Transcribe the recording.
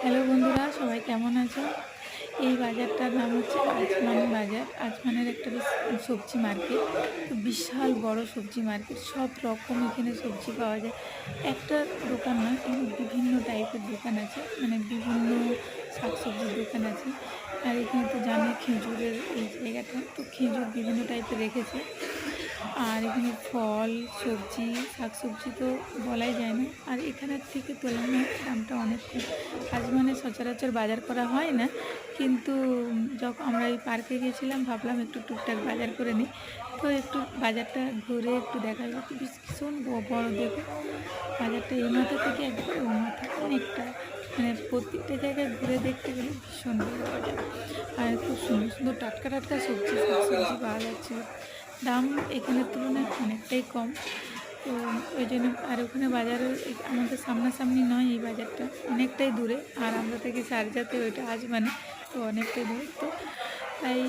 Hello বন্ধুরা, সবাই কেমন আছো? এই বাজারটার নাম হচ্ছে আজমান বাজার। আজমানের একটা বেশ সবজি মার্কেট। তো বিশাল বড় সবজি মার্কেট, সব রকম এখানে সবজি পাওয়া যায়। একটা দোকান নয়, এখানে বিভিন্ন টাইপের দোকান আছে, মানে বিভিন্ন শাকসবজির দোকান আছে। আর এখানে তো জানে খেজুরের এই জায়গাটা, তো খেজুর বিভিন্ন টাইপের রেখেছে। আর এখানে ফল, সবজি, শাকসবজি তো বলাই যায় না। আর এখানের থেকে তুলনায় দামটা অনেক কম। আজ মানে সচরাচর বাজার করা হয় না, কিন্তু যখন আমরা এই পার্কে গিয়েছিলাম ভাবলাম একটু টুকটাক বাজার করে নিই। তো একটু বাজারটা ঘুরে একটু দেখা গেল কি ভীষণ বড় দেখো। বাজারটা এই মাথা থেকে একবারে ও মাথা অনেকটা, মানে প্রত্যেকটা জায়গায় ঘুরে দেখতে গেলে ভীষণ বড় বাজার। আর খুব সুন্দর সুন্দর টাটকা টাটকা সবজি শাকসবজি পাওয়া যাচ্ছিলো। দাম এখানের তুলনায় অনেকটাই কম। তো ওই জন্য, আর ওখানে বাজারের আমাদের সামনাসামনি নয় এই বাজারটা, অনেকটাই দূরে। আর আমরা থাকি সারজাতে, ওইটা আজ মানে তো অনেকটাই দূরে। তো তাই